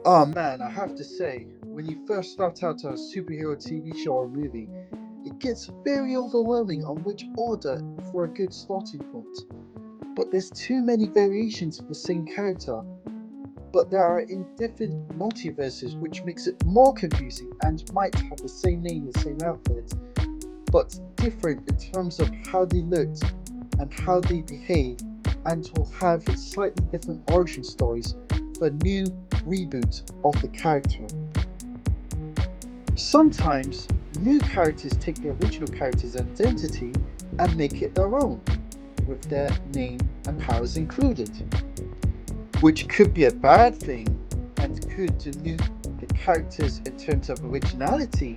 Oh man, I have to say, when you first start out a superhero TV show or movie, it gets very overwhelming on which order for a good starting point. But there's too many variations of the same character, but they are in different multiverses, which makes it more confusing and might have the same name, the same outfit, but different in terms of how they looked and how they behave, and will have slightly different origin stories for new reboot of the character. Sometimes new characters take the original character's identity and make it their own, with their name and powers included, which could be a bad thing and could dilute the characters in terms of originality.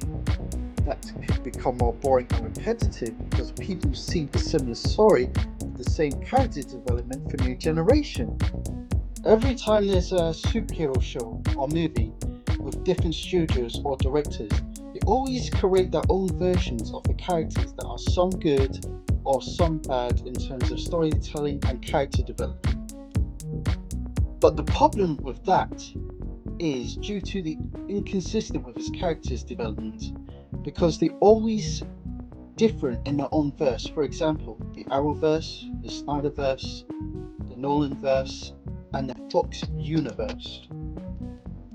That could become more boring and repetitive because people see the similar story with the same character development for new generation. Every time there's a superhero show or movie with different studios or directors, they always create their own versions of the characters that are some good or some bad in terms of storytelling and character development. But the problem with that is due to the inconsistent with his character's development because they always different in their own verse. For example, the Arrowverse, the Snyderverse, the Nolanverse, and the Fox Universe.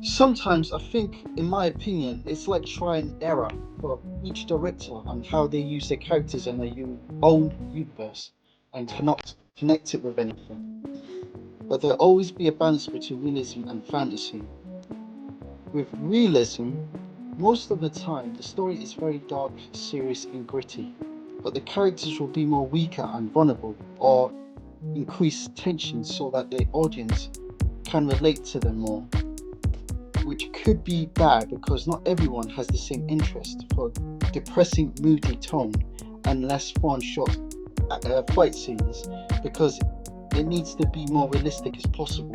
Sometimes I think, in my opinion, it's like try and error for each director on how they use their characters in their own universe and cannot connect it with anything. But there'll always be a balance between realism and fantasy. With realism, most of the time the story is very dark, serious, and gritty, but the characters will be more weaker and vulnerable, or increase tension so that the audience can relate to them more, which could be bad because not everyone has the same interest for depressing, moody tone and less fun shot fight scenes because it needs to be more realistic as possible.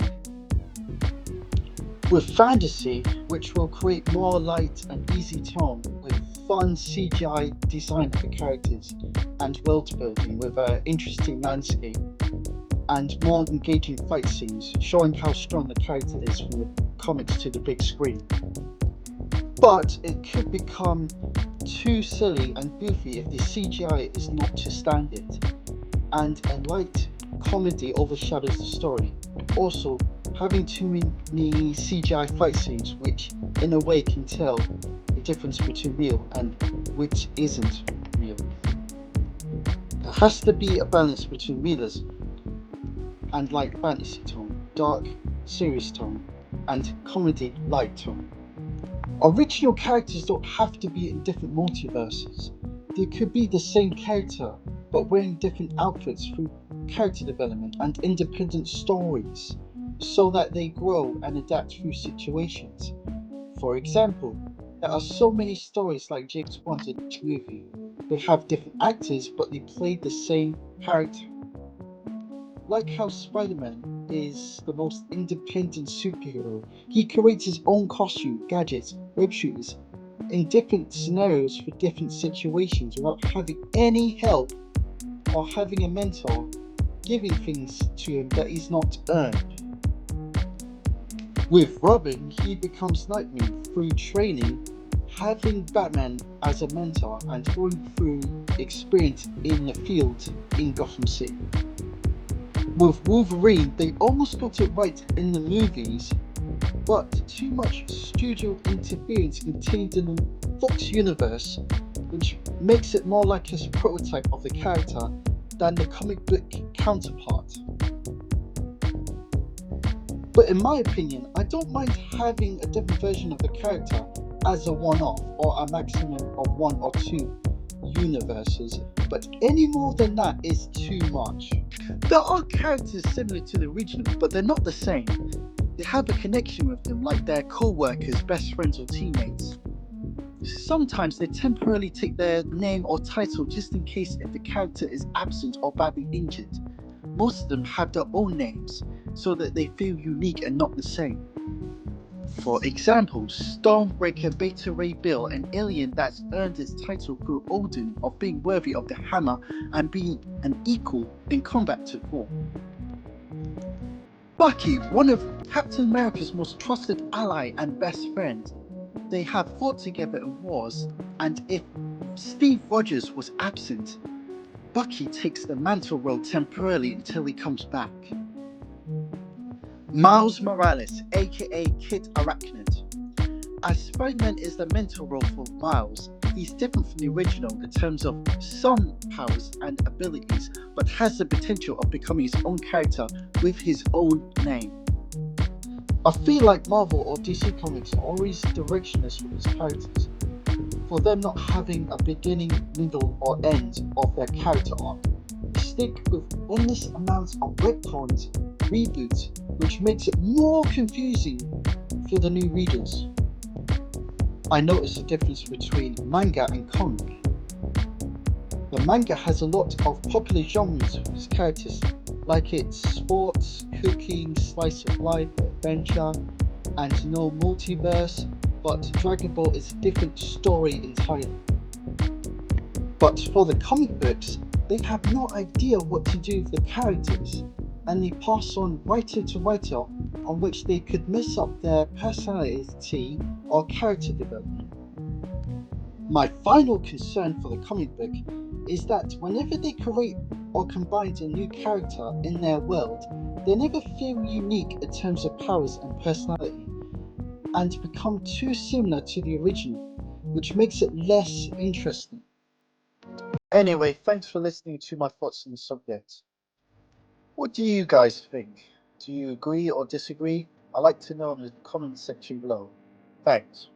With fantasy, which will create more light and easy tone with fun CGI design for characters and world building with an interesting landscape and more engaging fight scenes showing how strong the character is from the comics to the big screen. But it could become too silly and goofy if the CGI is not to standard and a light comedy overshadows the story. Also, having too many CGI fight scenes, which in a way can tell the difference between real and which isn't real. There has to be a balance between realism and light fantasy tone, dark, serious tone, and comedy light tone. Original characters don't have to be in different multiverses. They could be the same character, but wearing different outfits through character development and independent stories, so that they grow and adapt through situations. For example, there are so many stories like James Bond in each movie. They have different actors, but they play the same character. Like how Spider Man is the most independent superhero, he creates his own costume, gadgets, web shooters in different scenarios for different situations without having any help or having a mentor giving things to him that he's not earned. With Robin, he becomes Nightwing through training, having Batman as a mentor, and going through experience in the field in Gotham City. With Wolverine, they almost got it right in the movies, but too much studio interference contained in the Fox universe, which makes it more like a prototype of the character than the comic book counterpart. But in my opinion, I don't mind having a different version of the character as a one off or a maximum of one or two universes, but any more than that is too much. There are characters similar to the original, but they're not the same. They have a connection with them, like their co workers, best friends, or teammates. Sometimes they temporarily take their name or title just in case if the character is absent or badly injured. Most of them have their own names so that they feel unique and not the same. For example, Stormbreaker Beta Ray Bill, an alien that's earned its title through Odin of being worthy of the hammer and being an equal in combat to Thor. Bucky, one of Captain America's most trusted ally and best friend. They have fought together in wars, and if Steve Rogers was absent, Bucky takes the mantle role temporarily until he comes back. Miles Morales, aka Kid Arachnid. As Spider-Man is the mentor role for Miles, he's different from the original in terms of some powers and abilities, but has the potential of becoming his own character with his own name. I feel like Marvel or DC Comics are always directionless with its characters, for them not having a beginning, middle, or end of their character arc. They stick with endless amounts of retcons, reboots, which makes it more confusing for the new readers. I noticed a difference between manga and comic. The manga has a lot of popular genres for its characters, like its sports, cooking, slice of life, adventure, and no multiverse, but Dragon Ball is a different story entirely. But for the comic books, they have no idea what to do with the characters, and they pass on writer to writer on which they could mess up their personality or character development. My final concern for the comic book is that whenever they create or combine a new character in their world, they never feel unique in terms of powers and personality, and become too similar to the original, which makes it less interesting. Anyway, thanks for listening to my thoughts on the subject. What do you guys think? Do you agree or disagree? I'd like to know in the comment section below. Thanks.